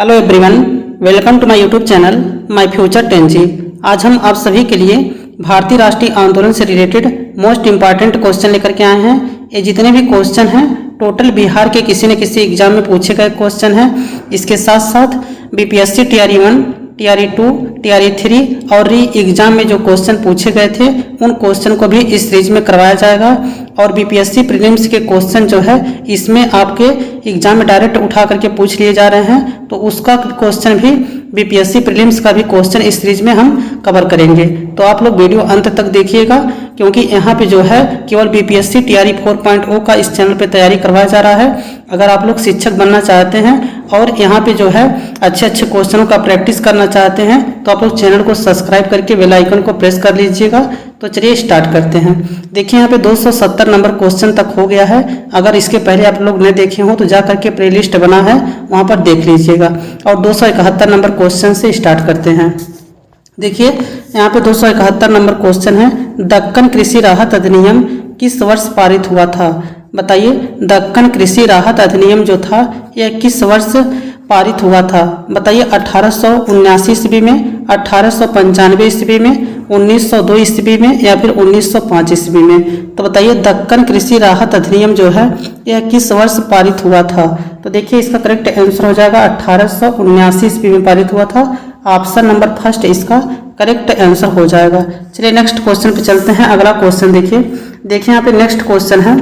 Hello everyone, welcome to my YouTube channel my future 10G। आज हम आप सभी के लिए भारतीय राष्ट्रीय आंदोलन से रिलेटेड मोस्ट इम्पॉर्टेंट क्वेश्चन लेकर के आए हैं। ये जितने भी क्वेश्चन हैं टोटल बिहार के किसी न किसी एग्जाम में पूछे गए क्वेश्चन हैं। इसके साथ साथ बीपीएससी टीआरई 1, टीआरई 2, टीआरई 3 और री एग्जाम में जो क्वेश्चन पूछे गए थे उन क्वेश्चन को भी इस सीरीज में करवाया जाएगा। और बीपीएससी प्रीलिम्स के क्वेश्चन जो है इसमें आपके एग्जाम में डायरेक्ट उठा करके पूछ लिए जा रहे हैं, तो उसका क्वेश्चन भी बीपीएससी प्रीलिम्स का भी क्वेश्चन इस सीरीज में हम कवर करेंगे। तो आप लोग वीडियो अंत तक देखिएगा, क्योंकि यहाँ पे जो है केवल बीपीएससी टीआरई 4.0 का इस चैनल पे तैयारी करवाया जा रहा है। अगर आप लोग शिक्षक बनना चाहते हैं और यहाँ पे जो है अच्छे अच्छे क्वेश्चनों का प्रैक्टिस करना चाहते हैं तो आप लोग चैनल को सब्सक्राइब करके बेल आइकन को प्रेस कर लीजिएगा। तो चलिए स्टार्ट करते हैं। देखिए यहाँ पे 270 नंबर क्वेश्चन तक हो गया है। अगर इसके पहले आप लोग नहीं देखे हो तो जा करके प्लेलिस्ट बना है, वहाँ पर देख लीजिएगा। और 271 नंबर क्वेश्चन से स्टार्ट करते हैं। देखिए यहाँ पे 271 नंबर क्वेश्चन है, दक्कन कृषि राहत अधिनियम किस वर्ष पारित हुआ था? बताइए, दक्कन कृषि राहत अधिनियम जो था यह किस वर्ष पारित हुआ था? बताइए, 1879 ईस्वी में, 1895 ईस्वी में, 1902 ईस्वी में या फिर 1905 ईस्वी में? तो बताइए, दक्कन कृषि राहत अधिनियम जो है यह किस वर्ष पारित हुआ था? तो देखिए इसका करेक्ट आंसर हो जाएगा 1879 ईस्वी में पारित हुआ था। ऑप्शन नंबर फर्स्ट इसका करेक्ट आंसर हो जाएगा। चलिए नेक्स्ट क्वेश्चन पे चलते हैं। अगला क्वेश्चन देखिए यहाँ पे नेक्स्ट क्वेश्चन है,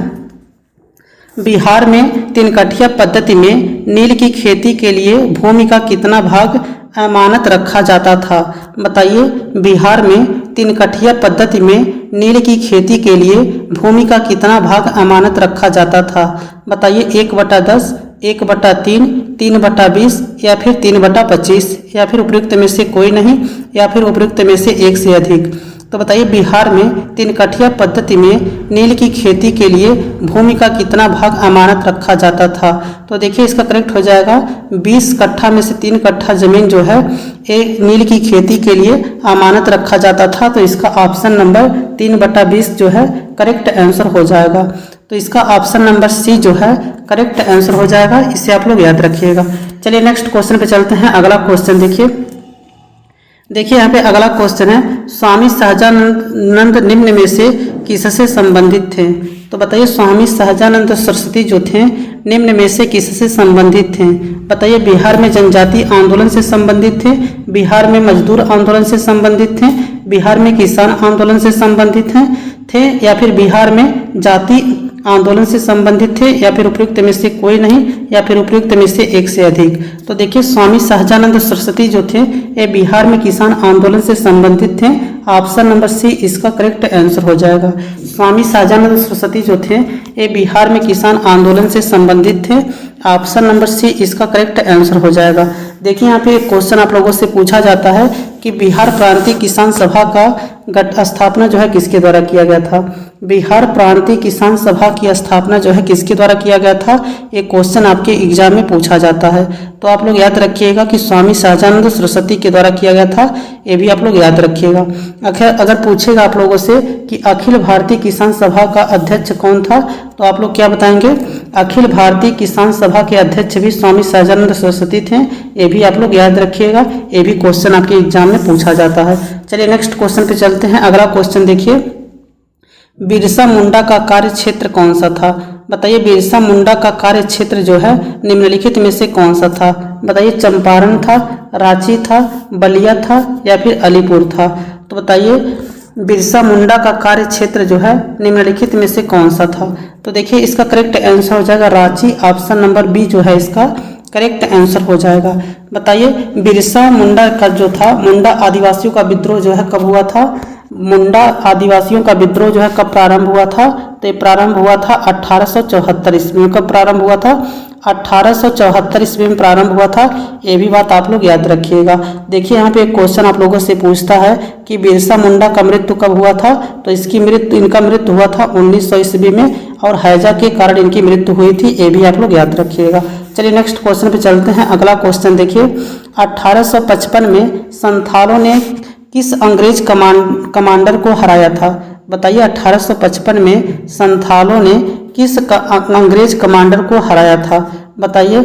बिहार में तिनकठिया पद्धति में नील की खेती के लिए भूमि का कितना भाग अमानत रखा जाता था? बताइए, बिहार में तिनकठिया पद्धति में नील की खेती के लिए भूमि का कितना भाग अमानत रखा जाता था? बताइए, 1/10, 1/3, 3/20 या फिर 3/25 या फिर उपयुक्त में से कोई नहीं या फिर उपयुक्त में से एक से अधिक। तो बताइए, बिहार में तिनकठिया पद्धति में नील की खेती के लिए भूमि का कितना भाग अमानत रखा जाता था? तो देखिए इसका करेक्ट हो जाएगा 20 कट्ठा में से 3 कट्ठा जमीन जो है एक नील की खेती के लिए अमानत रखा जाता था। तो इसका ऑप्शन नंबर 3/20 जो है करेक्ट आंसर हो जाएगा। तो इसका ऑप्शन नंबर सी जो है करेक्ट आंसर हो जाएगा, इसे आप लोग याद रखिएगा। चलिए नेक्स्ट क्वेश्चन पे चलते हैं। अगला क्वेश्चन देखिए यहाँ पे अगला क्वेश्चन है, स्वामी सहजानंद निम्न में से किससे संबंधित थे? तो बताइए, स्वामी सहजानंद सरस्वती जो थे निम्न में से किससे संबंधित थे? बताइए, बिहार में जनजातीय आंदोलन से संबंधित थे, बिहार में मजदूर आंदोलन से संबंधित थे, बिहार में किसान आंदोलन से संबंधित थे या फिर बिहार में जाति आंदोलन से संबंधित थे या फिर उपयुक्त में से कोई नहीं या फिर उपयुक्त में से एक से अधिक? तो देखिए, स्वामी सहजानंद सरस्वती जो थे ये बिहार में किसान आंदोलन से संबंधित थे। ऑप्शन नंबर सी इसका करेक्ट आंसर हो जाएगा। स्वामी सहजानंद सरस्वती जो थे ये बिहार में किसान आंदोलन से संबंधित थे। ऑप्शन नंबर सी इसका करेक्ट आंसर हो जाएगा। देखिए यहाँ पे एक क्वेश्चन आप लोगों से पूछा जाता है कि बिहार प्रांतीय किसान सभा का स्थापना जो है किसके द्वारा किया गया था? बिहार प्रांतीय किसान सभा की स्थापना जो है किसके द्वारा किया गया था? ये क्वेश्चन आपके एग्जाम में पूछा जाता है। तो आप लोग याद रखिएगा कि स्वामी सहजानंद सरस्वती के द्वारा किया गया था, ये भी आप लोग याद रखिएगा। अगर पूछेगा आप लोगों से कि अखिल भारतीय किसान सभा का अध्यक्ष कौन था, तो आप लोग क्या बताएंगे? अखिल भारतीय किसान सभा के अध्यक्ष भी स्वामी सहजानंद सरस्वती थे, ये भी आप लोग याद रखिएगा। ये भी क्वेश्चन आपके एग्जाम में पूछा जाता है। चलिए नेक्स्ट क्वेश्चन पे चलते हैं। अगला क्वेश्चन देखिए, बिरसा मुंडा का कार्य क्षेत्र कौन सा था? बताइए, बिरसा मुंडा का कार्य क्षेत्र जो है निम्नलिखित में से कौन सा था? बताइए, चंपारण था, रांची था, बलिया था या फिर अलीपुर था? तो बताइए, बिरसा मुंडा का कार्य क्षेत्र जो है निम्नलिखित में से कौन सा था? तो देखिए इसका करेक्ट आंसर हो जाएगा रांची। ऑप्शन नंबर बी जो है इसका करेक्ट आंसर हो जाएगा। बताइए, बिरसा मुंडा का जो था, मुंडा आदिवासियों का विद्रोह जो है कब हुआ था? मुंडा आदिवासियों का विद्रोह जो है कब प्रारंभ हुआ था? तो ये प्रारंभ हुआ था 1874 ईस्वी में। कब प्रारंभ हुआ था? 1874 ईस्वी में प्रारंभ हुआ था। ये भी बात आप लोग याद रखिएगा। देखिए यहाँ पे एक क्वेश्चन आप लोगों से पूछता है कि बिरसा मुंडा का मृत्यु कब हुआ था? तो इनका मृत्यु हुआ था 1900 ईस्वी में और हैजा के कारण इनकी मृत्यु हुई थी, ये भी आप लोग याद रखिएगा। चलिए नेक्स्ट क्वेश्चन पे चलते हैं। अगला क्वेश्चन देखिए, 1855 में संथालों ने किस अंग्रेज कमांडर को हराया था? बताइए, 1855 में संथालों ने किस अंग्रेज कमांडर को हराया था? बताइए।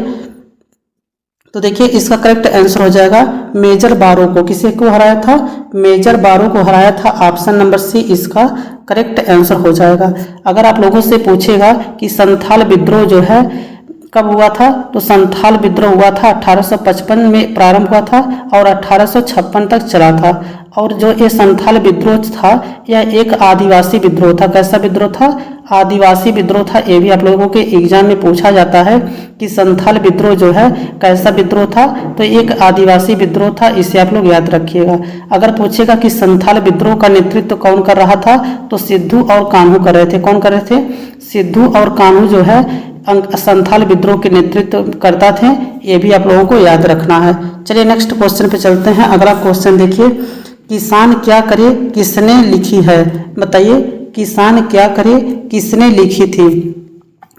तो देखिए इसका करेक्ट आंसर हो जाएगा मेजर बारो को। किसे को हराया था? मेजर बारो को हराया था। ऑप्शन नंबर सी इसका करेक्ट आंसर हो जाएगा। अगर आप लोगों से पूछेगा कि संथाल विद्रोह जो है कब हुआ था, तो संथाल विद्रोह हुआ था 1855 में प्रारंभ हुआ था और 1856 तक चला था। और जो ये संथाल विद्रोह था यह एक आदिवासी विद्रोह था। कैसा विद्रोह था? आदिवासी विद्रोह था। ये भी आप लोगों के एग्जाम में पूछा जाता है कि संथाल विद्रोह जो है कैसा विद्रोह था, तो एक आदिवासी विद्रोह था। इसे आप लोग याद रखिएगा। अगर पूछेगा कि संथाल विद्रोह का नेतृत्व कौन कर रहा था, तो सिद्धू और कान्हू कर रहे थे। कौन कर रहे थे? सिद्धू और कान्हू जो है संथाल विद्रोह के नेतृत्व करता थे। ये भी आप लोगों को याद रखना है। चलिए नेक्स्ट क्वेश्चन पे चलते हैं। अगला क्वेश्चन देखिए, किसान क्या करे किसने लिखी है? बताइए किसान क्या करे किसने लिखी थी?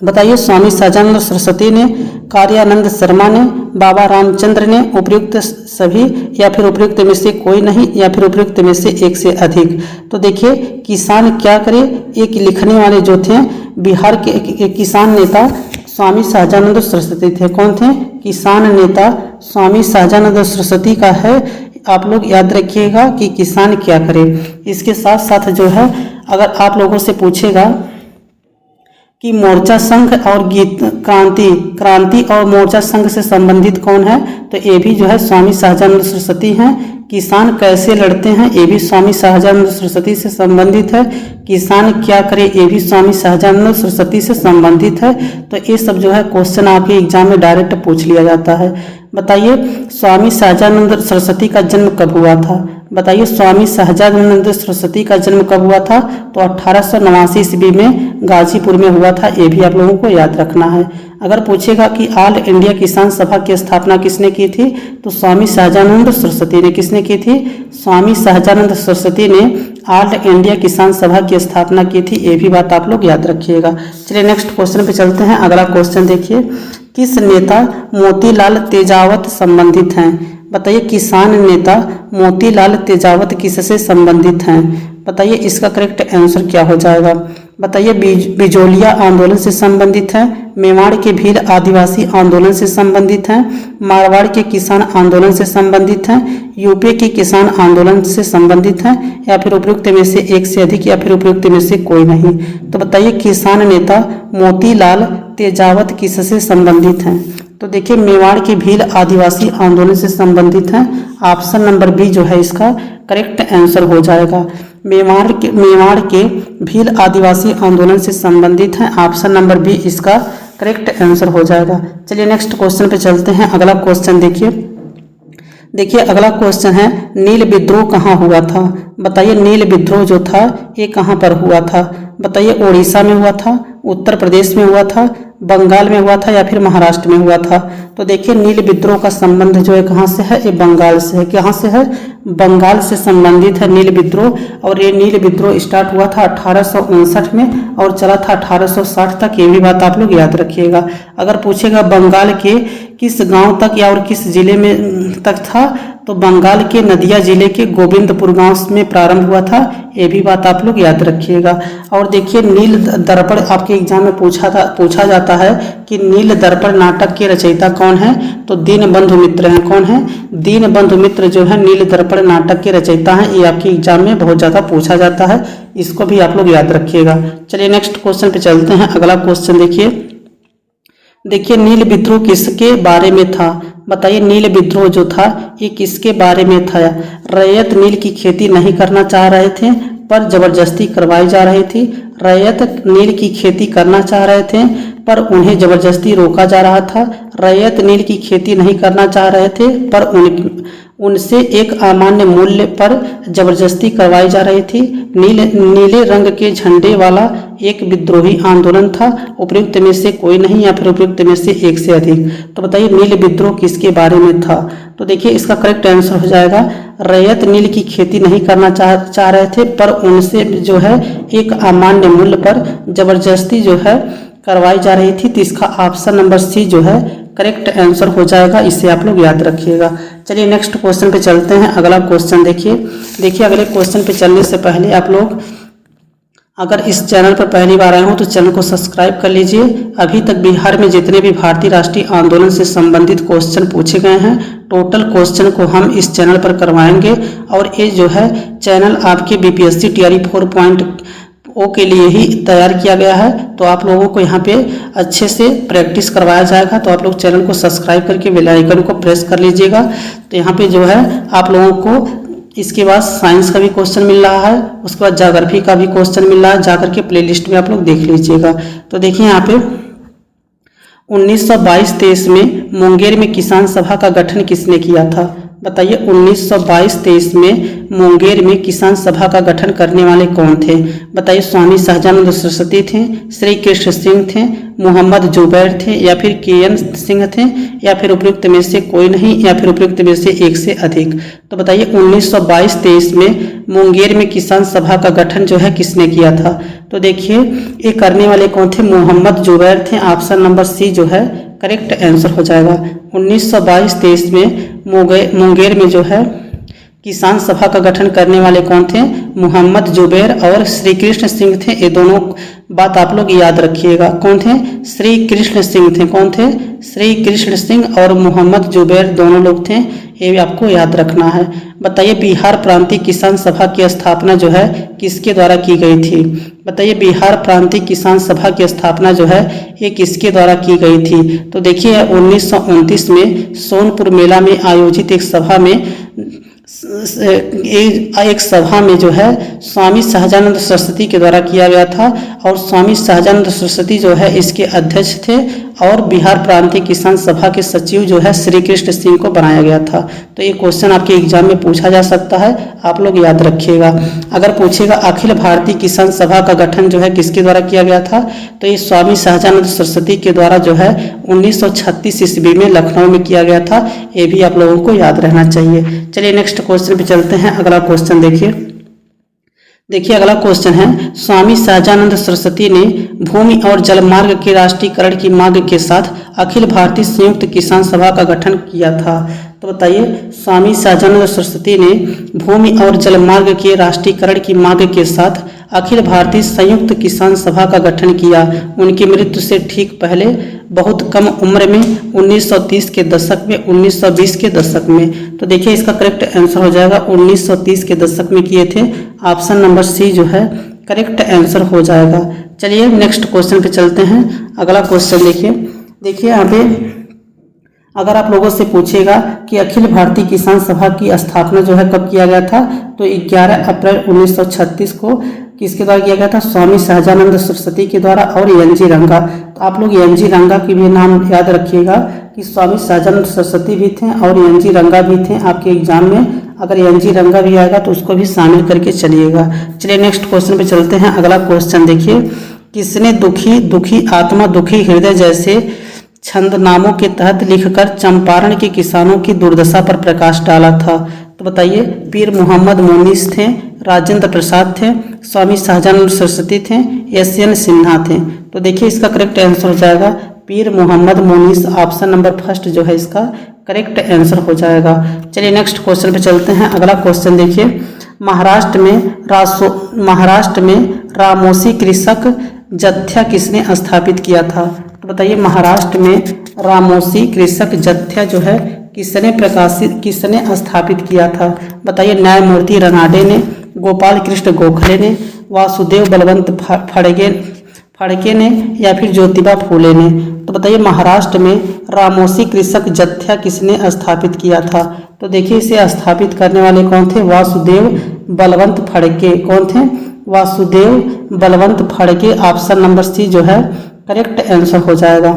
बताइए स्वामी सहजानंद सरस्वती ने, कार्यानंद शर्मा ने, बाबा रामचंद्र ने, उपयुक्त सभी, या फिर उपयुक्त में से कोई नहीं, या फिर उपयुक्त में से एक से अधिक। तो देखिए किसान क्या करे, एक लिखने वाले जो थे बिहार के किसान नेता स्वामी सहजानंद सरस्वती थे। कौन थे? किसान नेता स्वामी सहजानंद सरस्वती का है। आप लोग याद रखिएगा कि किसान क्या करे। इसके साथ साथ जो है अगर आप लोगों से पूछेगा कि मोर्चा संघ और गीत क्रांति और मोर्चा संघ से संबंधित कौन है, तो ये भी जो है स्वामी सहजानंद सरस्वती हैं। किसान कैसे लड़ते हैं, ये भी स्वामी सहजानंद सरस्वती से संबंधित है। किसान क्या करे, ये भी स्वामी सहजानंद सरस्वती से संबंधित है। तो ये सब जो है क्वेश्चन आपके एग्जाम में डायरेक्ट पूछ लिया जाता है। बताइए स्वामी सहजानंद सरस्वती का जन्म कब हुआ था? बताइए स्वामी सहजानंद सरस्वती का जन्म कब हुआ था? तो 1889 ईस्वी में गाजीपुर में हुआ था। ये भी आप लोगों को याद रखना है। अगर पूछेगा कि ऑल इंडिया किसान सभा की स्थापना किसने की थी, तो स्वामी सहजानंद सरस्वती ने। किसने की थी? स्वामी सहजानंद सरस्वती ने ऑल इंडिया किसान सभा की स्थापना की थी। ये भी बात आप लोग याद रखिएगा। चलिए नेक्स्ट क्वेश्चन पे चलते हैं। अगला क्वेश्चन देखिए, किस नेता मोतीलाल तेजावत संबंधित हैं? बताइए किसान नेता मोतीलाल तेजावत किससे संबंधित हैं? बताइए इसका करेक्ट आंसर क्या हो जाएगा? बताइए बिजोलिया आंदोलन से संबंधित है, मेवाड़ के भील आदिवासी आंदोलन से संबंधित है, मारवाड़ के किसान आंदोलन से संबंधित है, यूपी के किसान आंदोलन से संबंधित है, या फिर उपयुक्त में से एक से अधिक, या फिर उपयुक्त में से कोई नहीं। तो बताइए किसान नेता मोतीलाल तेजावत किससे संबंधित हैं? तो देखिए मेवाड़ के भील आदिवासी आंदोलन से संबंधित हैं। ऑप्शन नंबर बी जो है इसका करेक्ट आंसर हो जाएगा। मेवाड़ के भील आदिवासी आंदोलन से संबंधित हैं। ऑप्शन नंबर बी इसका करेक्ट आंसर हो जाएगा। चलिए नेक्स्ट क्वेश्चन पे चलते हैं। अगला क्वेश्चन देखिए अगला क्वेश्चन है, नील विद्रोह कहाँ हुआ था? बताइए नील विद्रोह जो था ये कहाँ पर हुआ था? बताइए उड़ीसा में हुआ था, उत्तर प्रदेश में हुआ था, बंगाल में हुआ था, या फिर महाराष्ट्र में हुआ था? तो देखिए नील विद्रोह का संबंध जो है कहाँ से है? ये बंगाल से है। कहाँ से है? बंगाल से संबंधित है नील विद्रोह। और ये नील विद्रोह स्टार्ट हुआ था 1859 में और चला था 1860 तक। ये भी बात आप लोग याद रखिएगा। अगर पूछेगा बंगाल के किस गांव तक या और किस जिले में तक था, तो बंगाल के नदिया जिले के गोविंदपुर गांव में प्रारंभ हुआ था। ये भी बात आप लोग याद रखिएगा। और देखिए नील दर्पण आपके एग्जाम में पूछा जाता है कि नील दर्पण नाटक के रचयिता कौन है? तो दीनबंधु मित्र हैं। कौन है? दीनबंधु मित्र जो है नील दर्पण नाटक के रचयिता हैं। ये आपके एग्जाम में बहुत ज़्यादा पूछा जाता है, इसको भी आप लोग याद रखिएगा। चलिए नेक्स्ट क्वेश्चन पे चलते हैं। अगला क्वेश्चन देखिए नील विद्रोह किसके बारे में था? बताइए नील विद्रोह जो था ये किसके बारे में था? रैयत नील की खेती नहीं करना चाह रहे थे पर जबरदस्ती करवाई जा रही थी। रैयत नील की खेती करना चाह रहे थे पर उन्हें जबरदस्ती रोका जा रहा था। रैयत नील की खेती नहीं करना चाह रहे थे पर उनसे एक अमान्य मूल्य पर जबरदस्ती करवाई जा रही थी। नीले रंग के झंडे वाला एक विद्रोही आंदोलन था। उपयुक्त में से कोई नहीं, या फिर उपयुक्त में से एक से अधिक। तो बताइए नील विद्रोह किसके बारे में था? तो देखिए इसका करेक्ट आंसर हो जाएगा, रैयत नील की खेती नहीं करना चाह रहे थे पर उनसे जो है एक अमान्य मूल्य पर जबरदस्ती जो है करवाई जा रही थी। तो इसका ऑप्शन नंबर सी जो है करेक्ट आंसर हो जाएगा। इसे आप लोग याद रखिएगा। चलिए नेक्स्ट क्वेश्चन पे चलते हैं। अगला क्वेश्चन देखिए अगले क्वेश्चन पे चलने से पहले आप लोग अगर इस चैनल पर पहली बार आए हो तो चैनल को सब्सक्राइब कर लीजिए। अभी तक बिहार में जितने भी भारतीय राष्ट्रीय आंदोलन से संबंधित क्वेश्चन पूछे गए हैं, टोटल क्वेश्चन को हम इस चैनल पर करवाएंगे। और ये जो है चैनल आपके बीपीएससी टीआरई 4.0 के लिए ही तैयार किया गया है। तो आप लोगों को यहाँ पे अच्छे से प्रैक्टिस करवाया जाएगा। तो आप लोग चैनल को सब्सक्राइब करके बेल आइकन को प्रेस कर लीजिएगा। तो यहाँ पे जो है आप लोगों को इसके बाद साइंस का भी क्वेश्चन मिल रहा है, उसके बाद ज्योग्राफी का भी क्वेश्चन मिल रहा है। जाकर के प्लेलिस्ट में आप लोग देख लीजिएगा। तो देखिए यहाँ पे 1922-23 में मुंगेर में किसान सभा का गठन किसने किया था? बताइए 1922-23 में मुंगेर में किसान सभा का गठन करने वाले कौन थे? बताइए स्वामी सहजानंद सरस्वती थे, श्री कृष्ण सिंह थे, मोहम्मद जुबैर थे, या फिर के.एन. सिंह थे, या फिर उपयुक्त में से कोई नहीं, या फिर उपयुक्त में से एक से अधिक। तो बताइए 1922-23 में मुंगेर में किसान सभा का गठन जो है किसने किया था? तो देखिए ये करने वाले कौन थे? मोहम्मद जुबैर थे। ऑप्शन नंबर सी जो है करेक्ट आंसर हो जाएगा। 1922-23 में मुंगेर में जो है किसान सभा का गठन करने वाले कौन थे? मोहम्मद जुबैर और श्री कृष्ण सिंह थे। ये दोनों बात आप लोग याद रखिएगा। कौन थे? श्री कृष्ण सिंह थे। कौन थे? श्री कृष्ण सिंह और मोहम्मद जुबैर दोनों लोग थे। ये भी आपको याद रखना है। बताइए बिहार प्रांतीय किसान सभा की स्थापना जो है किसके द्वारा की गई थी? बताइए बिहार प्रांतीय किसान सभा की स्थापना जो है ये किसके द्वारा की गई थी? तो देखिए 1929 में सोनपुर मेला में आयोजित एक सभा में जो है स्वामी सहजानंद सरस्वती के द्वारा किया गया था। और स्वामी सहजानंद सरस्वती जो है इसके अध्यक्ष थे और बिहार प्रांतीय किसान सभा के सचिव जो है श्री कृष्ण सिंह को बनाया गया था। तो ये क्वेश्चन आपके एग्जाम में पूछा जा सकता है, आप लोग याद रखिएगा। अगर पूछेगा अखिल भारतीय किसान सभा का गठन जो है किसके द्वारा किया गया था? तो ये स्वामी सहजानंद सरस्वती के द्वारा जो है 1936 ईस्वी में लखनऊ में किया गया था। ये भी आप लोगों को याद रहना चाहिए। चलिए नेक्स्ट क्वेश्चन पे चलते हैं। अगला क्वेश्चन देखिए अगला क्वेश्चन है, स्वामी सहजानंद सरस्वती ने भूमि और जलमार्ग के राष्ट्रीयकरण की मांग के साथ अखिल भारतीय संयुक्त किसान सभा का गठन किया था। तो बताइए स्वामी सहजानंद सरस्वती ने भूमि और जलमार्ग के राष्ट्रीयकरण की मांग के साथ अखिल भारतीय संयुक्त किसान सभा का गठन किया। उनकी मृत्यु से ठीक पहले बहुत कम उम्र में 1930 के दशक में 1920 के दशक में। तो देखिए इसका करेक्ट आंसर हो जाएगा 1930 के दशक में किए थे। ऑप्शन नंबर सी जो है करेक्ट आंसर हो जाएगा। चलिए नेक्स्ट क्वेश्चन पे चलते हैं। अगला क्वेश्चन देखिए यहाँ पे अगर आप लोगों से पूछेगा कि अखिल भारतीय किसान सभा की स्थापना जो है कब किया गया था? तो 11 अप्रैल 1936 को किसके द्वारा किया गया था? स्वामी सहजानंद सरस्वती के द्वारा और एन.जी. रंगा। तो आप लोग एन.जी. रंगा की भी नाम याद रखिएगा कि स्वामी सहजानंद सरस्वती भी थे और एन.जी. रंगा भी थे। आपके एग्जाम में अगर एन.जी. रंगा भी आएगा तो उसको भी शामिल करके चलिएगा। चलिए नेक्स्ट क्वेश्चन पे चलते हैं। अगला क्वेश्चन देखिए, किसने दुखी आत्मा दुखी हृदय जैसे छंदनामों के तहत लिखकर चंपारण के किसानों की दुर्दशा पर प्रकाश डाला था? तो बताइए पीर मोहम्मद मोनिस थे, राजेंद्र प्रसाद थे, स्वामी सहजानंद सरस्वती थे, एस.एन. सिन्हा थे। तो देखिए इसका करेक्ट आंसर हो जाएगा Peer Mohammad Monis. Option number first जो है इसका करेक्ट आंसर हो जाएगा। चलिए नेक्स्ट क्वेश्चन पे चलते हैं। अगला क्वेश्चन देखिए, महाराष्ट्र में रामोसी कृषक जत्था किसने स्थापित किया था? तो बताइए महाराष्ट्र में रामोसी कृषक जत्था जो है किसने स्थापित किया था? बताइए न्यायमूर्ति रनाडे ने, गोपाल कृष्ण गोखले ने, वासुदेव बलवंत फड़के ने, या फिर ज्योतिबा फूले ने। तो बताइए महाराष्ट्र में रामोसी कृषक जत्था किसने स्थापित किया था? तो देखिए इसे स्थापित करने वाले कौन थे? वासुदेव बलवंत फड़के। कौन थे? Vasudev Balwant Phadke. Option number C जो है करेक्ट आंसर हो जाएगा।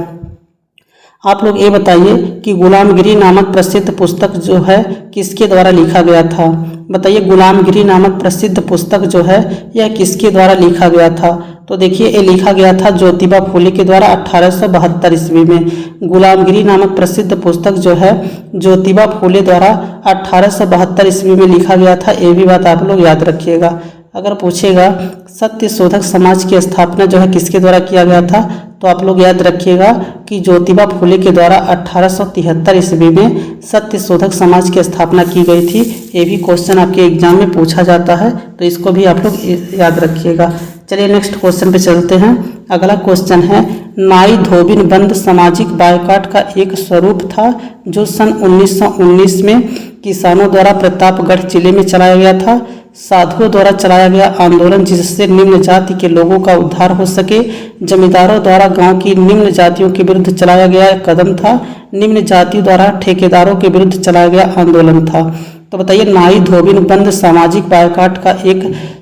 आप लोग ये बताइए कि गुलामगिरी नामक प्रसिद्ध पुस्तक जो है किसके द्वारा लिखा गया था? बताइए गुलामगिरी नामक प्रसिद्ध पुस्तक जो है यह किसके द्वारा लिखा गया था? तो देखिए ये लिखा गया था ज्योतिबा फूले के द्वारा 1872 ईस्वी में। गुलामगिरी नामक प्रसिद्ध पुस्तक जो है ज्योतिबा फूले द्वारा 1872 ईस्वी में लिखा गया था। ये भी बात आप लोग याद रखिएगा। अगर पूछेगा सत्य शोधक समाज की स्थापना जो है किसके द्वारा किया गया था? तो आप लोग याद रखिएगा कि ज्योतिबा फूले के द्वारा 1873 ईस्वी में सत्य शोधक समाज की स्थापना की गई थी। ये भी क्वेश्चन आपके एग्जाम में पूछा जाता है, तो इसको भी आप लोग याद रखिएगा। चलिए नेक्स्ट क्वेश्चन पे चलते हैं। अगला क्वेश्चन है, नाई धोबिन बंद सामाजिक बायकॉट का एक स्वरूप था जो सन 1919 में किसानों द्वारा प्रतापगढ़ जिले में चलाया गया था। साधुओं द्वारा चलाया गया आंदोलन जिससे निम्न जाति के लोगों का उद्धार हो सके। जमींदारों द्वारा गांव की निम्न जातियों के विरुद्ध चलाया गया कदम था। निम्न जातियों द्वारा ठेकेदारों के विरुद्ध चलाया गया आंदोलन था। तो बताइए, नाई धोबिन बंद सामाजिक बायकॉट का एक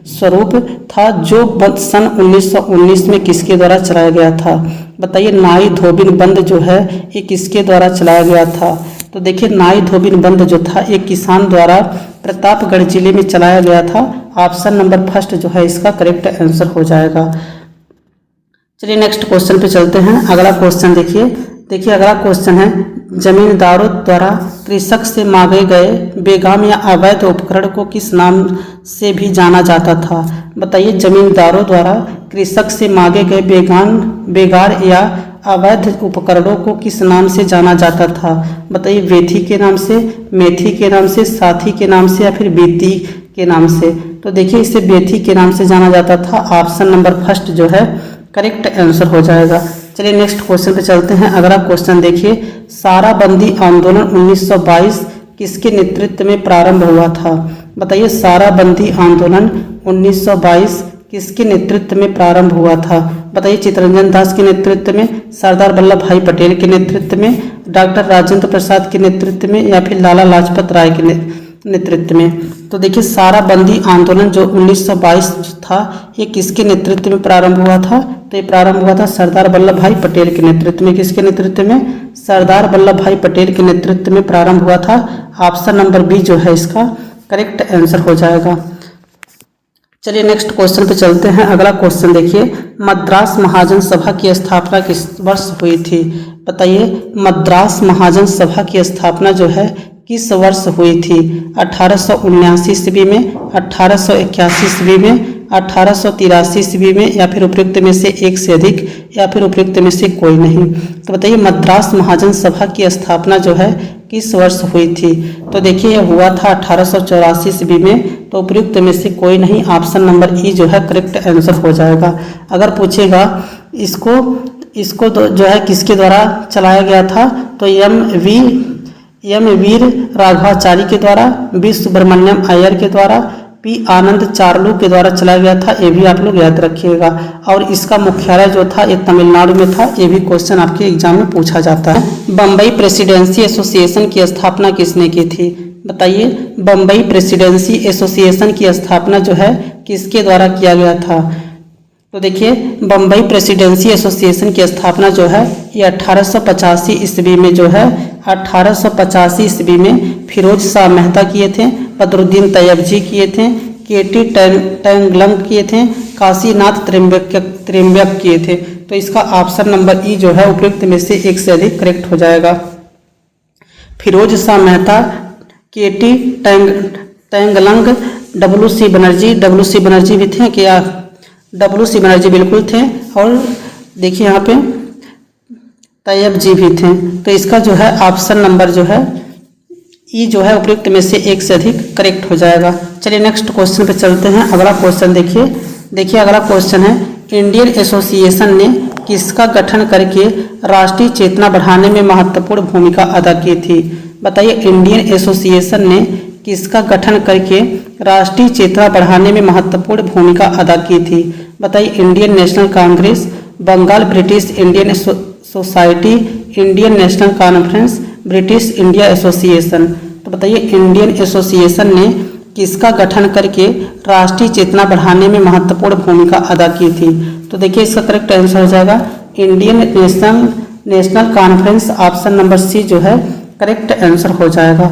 स्वरूप था जो सन 1919 में किसके द्वारा चलाया गया था। बताइए, नाई धोबिन बंद जो है ये किसके द्वारा चलाया गया था। तो देखिए, नाई धोबिन बंद जो था एक किसान द्वारा प्रतापगढ़ जिले में चलाया गया था। ऑप्शन नंबर फर्स्ट जो है इसका करेक्ट आंसर हो जाएगा। चलिए नेक्स्ट क्वेश्चन पे चलते हैं। अगला क्वेश्चन देखिए अगला क्वेश्चन है, जमींदारों द्वारा कृषक से मांगे गए बेगाम या अवैध उपकरण को किस नाम से भी जाना जाता था। बताइए, जमींदारों द्वारा कृषक से मांगे गए बेगार या अवैध उपकरणों को किस नाम से जाना जाता था। बताइए, वेथी के नाम से, मेथी के नाम से, साथी के नाम से या फिर बीती के नाम से। तो देखिए, इसे बेथी के नाम से जाना जाता था। ऑप्शन नंबर फर्स्ट जो है करेक्ट आंसर हो जाएगा। चलिए नेक्स्ट क्वेश्चन पे चलते हैं। अगला क्वेश्चन देखिए, साराबंदी आंदोलन 1922 किसके नेतृत्व में प्रारंभ हुआ था। बताइए, साराबंदी आंदोलन 1922 किसके नेतृत्व में प्रारंभ हुआ था। बताइए, चित्तरंजन दास के नेतृत्व में, सरदार वल्लभ भाई पटेल के नेतृत्व में, डॉक्टर राजेंद्र प्रसाद के नेतृत्व में या फिर लाला लाजपत राय के नेतृत्व में। तो देखिए, साराबंदी आंदोलन जो 1922 था ये किसके नेतृत्व में प्रारंभ हुआ था। तो ये प्रारंभ हुआ था सरदार वल्लभ भाई पटेल के नेतृत्व में। किसके नेतृत्व में? सरदार वल्लभ भाई पटेल के नेतृत्व में प्रारंभ हुआ था। ऑप्शन नंबर बी जो है इसका करेक्ट आंसर हो जाएगा। चलिए नेक्स्ट क्वेश्चन पे चलते हैं। अगला क्वेश्चन देखिए, मद्रास महाजन सभा की स्थापना किस वर्ष हुई थी। बताइए, मद्रास महाजन सभा की स्थापना जो है किस वर्ष हुई थी। 1879 ईस्वी में, 1881 ईस्वी में, 1883 ईस्वी में या फिर उपयुक्त में से एक से अधिक या फिर उपयुक्त में से कोई नहीं। तो बताइए, मद्रास महाजन सभा की स्थापना जो है किस वर्ष हुई थी। तो देखिए, यह हुआ था 1884 ईस्वी में। तो उपयुक्त में से कोई नहीं। ऑप्शन नंबर ई जो है करेक्ट आंसर हो जाएगा। अगर पूछेगा इसको जो है किसके द्वारा चलाया गया था, तो एम वीर राघवाचारी के द्वारा, बी सुब्रमण्यम अय्यर के द्वारा, पी आनंद चार्लू के द्वारा चलाया गया था। ये भी आप लोग याद रखिएगा। और इसका मुख्यालय जो था ये तमिलनाडु में था। ये भी क्वेश्चन आपके एग्जाम में पूछा जाता है। बम्बई प्रेसिडेंसी एसोसिएशन की स्थापना किसने की थी। बताइए, बम्बई प्रेसिडेंसी एसोसिएशन की स्थापना जो है किसके द्वारा किया गया था। तो देखिए, बम्बई प्रेसिडेंसी एसोसिएशन की स्थापना जो है ये 1885 ईस्वी में जो है 1885 ईस्वी में फिरोज शाह मेहता किए थे, बदरुद्दीन तैयबजी किए थे, केटी टैंगलंग किए थे, काशीनाथ त्रिम्बक किए थे। तो इसका ऑप्शन नंबर ई जो है उपयुक्त में से एक से अधिक करेक्ट हो जाएगा। फिरोज शाह मेहता, केटी टैंगलंग, WC बनर्जी भी थे क्या। WC बनर्जी बिल्कुल थे। और देखिए यहाँ पे तैयब जी भी थे। तो इसका जो है ऑप्शन नंबर जो है ई जो है उपयुक्त में से एक से अधिक करेक्ट हो जाएगा। चलिए नेक्स्ट क्वेश्चन पे चलते हैं। अगला क्वेश्चन देखिए अगला क्वेश्चन है, इंडियन एसोसिएशन ने किसका गठन करके राष्ट्रीय चेतना बढ़ाने में महत्वपूर्ण भूमिका अदा की थी। बताइए, इंडियन एसोसिएशन ने किसका गठन करके राष्ट्रीय चेतना बढ़ाने में महत्वपूर्ण भूमिका अदा की थी। बताइए, Indian National Congress, Bengal British Indian Society, Indian National Conference, British India Association. तो बताइए, इंडियन एसोसिएशन ने किसका गठन करके राष्ट्रीय चेतना बढ़ाने में महत्वपूर्ण भूमिका अदा की थी। तो देखिए, इसका करेक्ट आंसर हो जाएगा Indian National Conference. Option number C जो है करेक्ट आंसर हो जाएगा।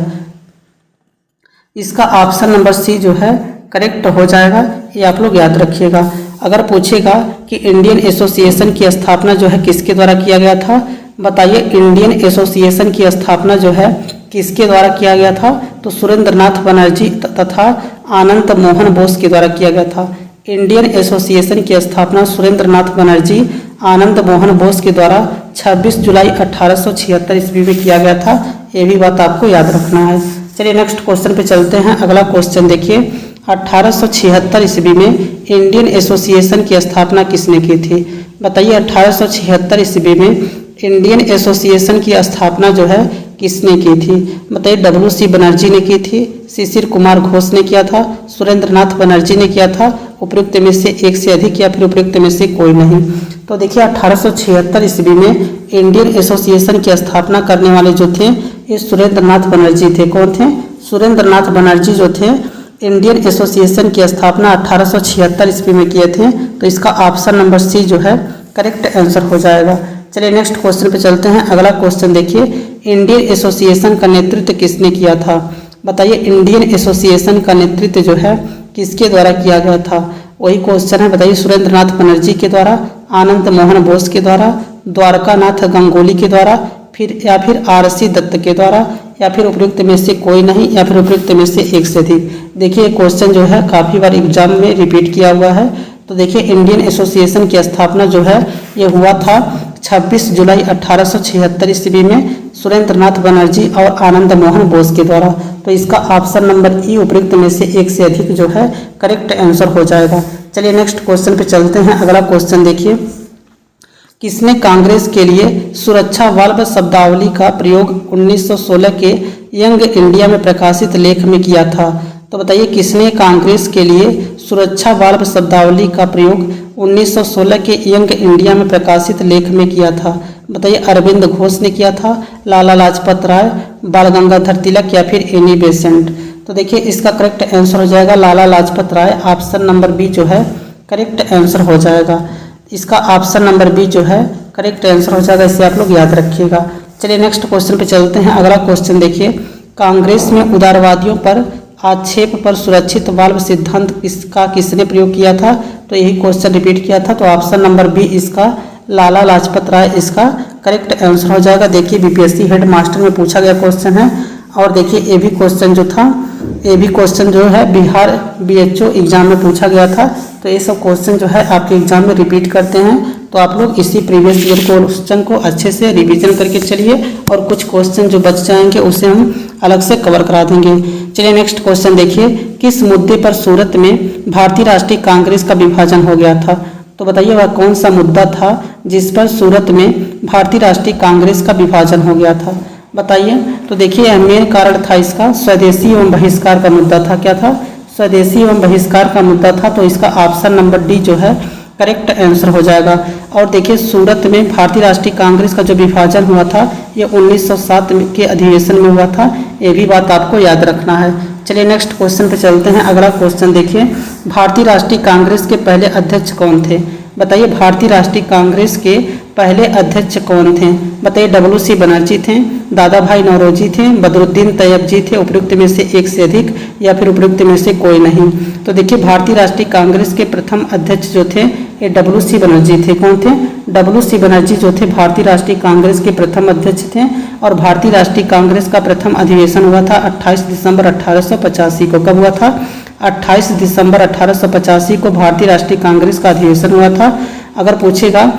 इसका ऑप्शन नंबर सी जो है करेक्ट हो जाएगा। ये आप लोग याद रखिएगा। अगर पूछेगा कि इंडियन एसोसिएशन की स्थापना जो है किसके द्वारा किया गया था। बताइए, इंडियन एसोसिएशन की स्थापना जो है किसके द्वारा किया गया था। तो सुरेंद्रनाथ बनर्जी तथा आनंद मोहन बोस के द्वारा किया गया था। इंडियन एसोसिएशन की स्थापना सुरेंद्रनाथ बनर्जी, आनंद मोहन बोस के द्वारा 26 जुलाई 1876 ईस्वी में किया गया था। ये भी बात आपको याद रखना है। चलिए नेक्स्ट क्वेश्चन पे चलते हैं। अगला क्वेश्चन देखिए, 1876 ईस्वी में इंडियन एसोसिएशन की स्थापना किसने की थी? बताइए 1876 ईस्वी में इंडियन एसोसिएशन की स्थापना जो है किसने की थी? बताइए WC बनर्जी ने की थी, शिशिर कुमार घोष ने किया था, सुरेंद्र नाथ बनर्जी ने किया था, उपयुक्त में से एक से अधिक या फिर उपयुक्त में से कोई नहीं। तो देखिए 1876 ईस्वी में इंडियन एसोसिएशन की स्थापना करने वाले जो थे ये सुरेंद्र नाथ बनर्जी थे। कौन थे? सुरेंद्र नाथ बनर्जी जो थे इंडियन एसोसिएशन की स्थापना 1876 ईस्वी में किए थे। तो इसका ऑप्शन नंबर सी जो है करेक्ट आंसर हो जाएगा। चलिए नेक्स्ट क्वेश्चन पे चलते हैं। अगला क्वेश्चन देखिए, इंडियन एसोसिएशन का नेतृत्व किसने किया था? बताइए इंडियन एसोसिएशन का नेतृत्व जो है किसके द्वारा किया गया था? वही क्वेश्चन है, बताइए सुरेंद्र नाथ बनर्जी के द्वारा, आनंद मोहन बोस के द्वारा, द्वारका नाथ गंगोली के द्वारा, या फिर RC दत्त के द्वारा, या फिर उपयुक्त में से कोई नहीं, या फिर उपयुक्त में से एक से अधिक। देखिए क्वेश्चन जो है काफ़ी बार एग्जाम में रिपीट किया हुआ है। तो देखिए इंडियन एसोसिएशन की स्थापना जो है ये हुआ था 26 जुलाई 1876 ईस्वी में सुरेंद्र नाथ बनर्जी और आनंद मोहन बोस के द्वारा। तो इसका ऑप्शन नंबर ई उपयुक्त में से एक से अधिक जो है करेक्ट आंसर हो जाएगा। चलिए नेक्स्ट क्वेश्चन पे चलते हैं। अगला क्वेश्चन देखिए, किसने कांग्रेस के लिए सुरक्षा वाल्व शब्दावली का प्रयोग 1916 के यंग इंडिया में प्रकाशित लेख में किया था? तो बताइए किसने कांग्रेस के लिए सुरक्षा वाल्व शब्दावली का प्रयोग 1916 के यंग इंडिया में प्रकाशित लेख में किया था? बताइए अरविंद घोष ने किया था, लाला लाजपत राय, बाल गंगाधर तिलक, या फिर एनी बेसेंट? तो देखिए इसका करेक्ट आंसर हो जाएगा Lala Lajpat Rai. Option number B जो है करेक्ट आंसर हो जाएगा। इसका ऑप्शन नंबर बी जो है करेक्ट आंसर हो जाएगा, इसे आप लोग याद रखिएगा। चलिए नेक्स्ट क्वेश्चन पे चलते हैं। अगला क्वेश्चन देखिए, कांग्रेस में उदारवादियों पर आक्षेप पर सुरक्षित वाल्व सिद्धांत किसने प्रयोग किया था? तो यही क्वेश्चन रिपीट किया था। तो ऑप्शन नंबर बी इसका लाला लाजपत राय इसका करेक्ट आंसर हो जाएगा। देखिए BPSC हेड मास्टर में पूछा गया क्वेश्चन है। और देखिए ये भी क्वेश्चन जो था, ये भी क्वेश्चन जो है बिहार BHO एग्जाम में पूछा गया था। तो ये सब क्वेश्चन जो है आपके एग्जाम में रिपीट करते हैं। तो आप लोग इसी प्रीवियस ईयर क्वेश्चन को अच्छे से रिवीजन करके चलिए, और कुछ क्वेश्चन जो बच जाएंगे उसे हम अलग से कवर करा देंगे। चलिए नेक्स्ट क्वेश्चन देखिए, किस मुद्दे पर सूरत में भारतीय राष्ट्रीय कांग्रेस का विभाजन हो गया था? तो बताइए वह कौन सा मुद्दा था जिस पर सूरत में भारतीय राष्ट्रीय कांग्रेस का विभाजन हो गया था? बताइए। तो देखिए मेन कारण था इसका स्वदेशी एवं बहिष्कार का मुद्दा था। क्या था? स्वदेशी एवं बहिष्कार का मुद्दा था। तो इसका ऑप्शन नंबर डी जो है करेक्ट आंसर हो जाएगा। और देखिए सूरत में भारतीय राष्ट्रीय कांग्रेस का जो विभाजन हुआ था ये 1907 के अधिवेशन में हुआ था। ये भी बात आपको याद रखना है। चलिए नेक्स्ट क्वेश्चन पे चलते हैं। अगला क्वेश्चन देखिए, भारतीय राष्ट्रीय कांग्रेस के पहले अध्यक्ष कौन थे? बताइए भारतीय राष्ट्रीय कांग्रेस के पहले अध्यक्ष कौन थे? बताइए WC बनर्जी थे, दादा भाई नौरोजी थे, बदरुद्दीन तैयबजी थे, उपयुक्त में से एक से अधिक, या फिर उपयुक्त में से कोई नहीं। तो देखिए भारतीय राष्ट्रीय कांग्रेस के प्रथम अध्यक्ष जो थे ये WC बनर्जी थे। कौन थे? WC बनर्जी जो थे भारतीय राष्ट्रीय कांग्रेस के प्रथम अध्यक्ष थे। और भारतीय राष्ट्रीय कांग्रेस का प्रथम अधिवेशन हुआ था 28 दिसंबर 1885 को। कब हुआ था? 28 दिसंबर 1885 को भारतीय राष्ट्रीय कांग्रेस का अधिवेशन हुआ था। अगर पूछेगा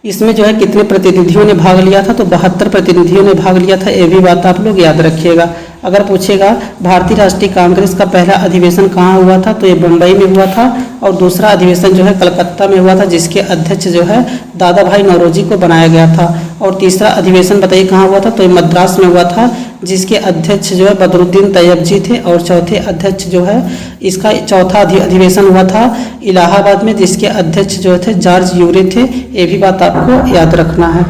इसमें जो है कितने प्रतिनिधियों ने भाग लिया था, तो 72 प्रतिनिधियों ने भाग लिया था। ये भी बात आप लोग याद रखिएगा। अगर पूछेगा भारतीय राष्ट्रीय कांग्रेस का पहला अधिवेशन कहाँ हुआ था, तो ये बम्बई में हुआ था। और दूसरा अधिवेशन जो है कलकत्ता में हुआ था, जिसके अध्यक्ष जो है दादा भाई नौरोजी को बनाया गया था। और तीसरा अधिवेशन बताइए कहाँ हुआ था, तो ये मद्रास में हुआ था, जिसके अध्यक्ष जो है बदरुद्दीन तैयबजी थे। और चौथे अध्यक्ष जो है इसका चौथा अधिवेशन हुआ था इलाहाबाद में, जिसके अध्यक्ष जो थे जॉर्ज यूरे थे। ये भी बात आपको याद रखना है।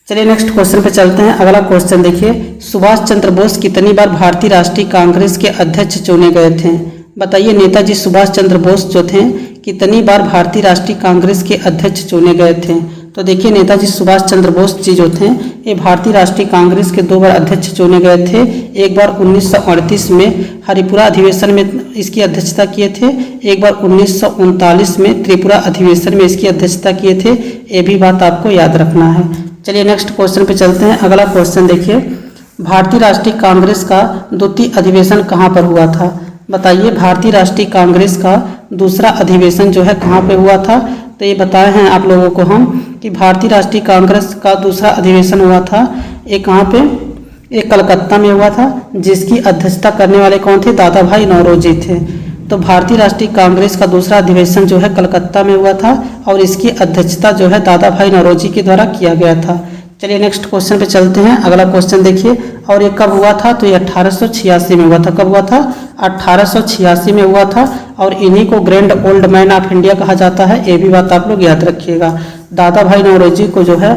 चलिए नेक्स्ट क्वेश्चन पे चलते हैं। अगला क्वेश्चन देखिए, सुभाष चंद्र बोस कितनी बार भारतीय राष्ट्रीय कांग्रेस के अध्यक्ष चुने गए थे? बताइए नेताजी सुभाष चंद्र बोस जो थे कितनी बार भारतीय राष्ट्रीय कांग्रेस के अध्यक्ष चुने गए थे? तो देखिए नेताजी सुभाष चंद्र बोस जी जो थे ये भारतीय राष्ट्रीय कांग्रेस के 2 बार अध्यक्ष चुने गए थे। एक बार 1938 में हरिपुरा अधिवेशन में इसकी अध्यक्षता किए थे, एक बार 1939 में त्रिपुरा अधिवेशन में इसकी अध्यक्षता किए थे। ये भी बात आपको याद रखना है। चलिए नेक्स्ट क्वेश्चन पे चलते हैं। अगला क्वेश्चन देखिए, भारतीय राष्ट्रीय कांग्रेस का द्वितीय अधिवेशन कहाँ पर हुआ था? बताइए भारतीय राष्ट्रीय कांग्रेस का दूसरा अधिवेशन जो है कहाँ पे हुआ था? तो ये बताए हैं आप लोगों को हम कि भारतीय राष्ट्रीय कांग्रेस का दूसरा अधिवेशन हुआ था ये कहाँ पे? ये कलकत्ता में हुआ था, जिसकी अध्यक्षता करने वाले कौन थे? दादा भाई नौरोजी थे। तो भारतीय राष्ट्रीय कांग्रेस का दूसरा अधिवेशन जो है कलकत्ता में हुआ था और इसकी अध्यक्षता जो है दादा भाई नौरोजी के द्वारा किया गया था। चलिए नेक्स्ट क्वेश्चन पे चलते हैं। अगला क्वेश्चन देखिए, और ये कब हुआ था? तो ये 1886 में हुआ था। कब हुआ था? 1886 में हुआ था और इन्हीं को grand old man of India कहा जाता है। ये भी बात आप लोग याद रखिएगा। दादा भाई नौरोजी को जो है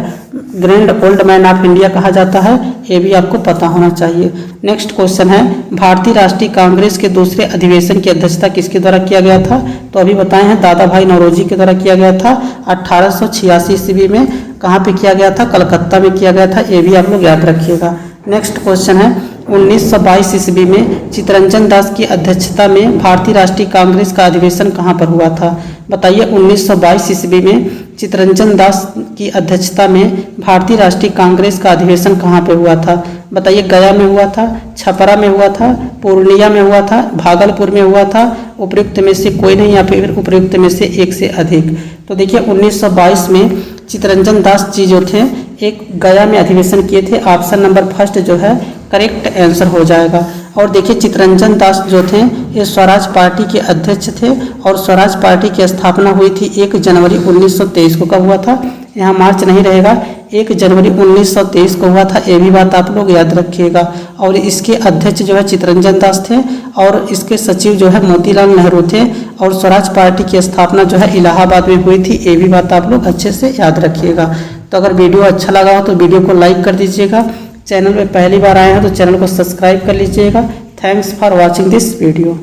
grand old man of India कहा जाता है, ये भी आपको पता होना चाहिए। नेक्स्ट क्वेश्चन है, भारतीय राष्ट्रीय कांग्रेस के दूसरे अधिवेशन की अध्यक्षता किसके द्वारा किया गया था? तो अभी बताए हैं दादा भाई नौरोजी के द्वारा किया गया था। 1886 ईस्वी में कहाँ पे किया गया था? कलकत्ता में किया गया था। ये भी आप लोग याद रखिएगा। नेक्स्ट क्वेश्चन है, 1922 ईस्वी में चित्तरंजन दास की अध्यक्षता में भारतीय राष्ट्रीय कांग्रेस का अधिवेशन कहाँ पर हुआ था? बताइए, 1922 ईस्वी में चित्तरंजन दास की अध्यक्षता में भारतीय राष्ट्रीय कांग्रेस का अधिवेशन कहाँ पे हुआ था? बताइए, गया में हुआ था, छपरा में हुआ था, पूर्णिया में हुआ था, भागलपुर में हुआ था, उपयुक्त में से कोई नहीं या फिर उपयुक्त में से एक से अधिक? तो देखिए 1922 में चित्तरंजन दास जी जो थे एक गया में अधिवेशन किए थे। ऑप्शन नंबर फर्स्ट जो है करेक्ट आंसर हो जाएगा। और देखिए चित्तरंजन दास जो थे ये स्वराज पार्टी के अध्यक्ष थे और स्वराज पार्टी की स्थापना हुई थी 1 जनवरी 1923 को। कब हुआ था? यहाँ मार्च नहीं रहेगा, 1 जनवरी 1923 को हुआ था। ये भी बात आप लोग याद रखिएगा। और इसके अध्यक्ष जो है चित्तरंजन दास थे और इसके सचिव जो है मोतीलाल नेहरू थे और स्वराज पार्टी की स्थापना जो है इलाहाबाद में हुई थी। ये भी बात आप लोग अच्छे से याद रखिएगा। तो अगर वीडियो अच्छा लगा हो तो वीडियो को लाइक कर दीजिएगा। चैनल में पहली बार आए हैं तो चैनल को सब्सक्राइब कर लीजिएगा। Thanks for watching this video.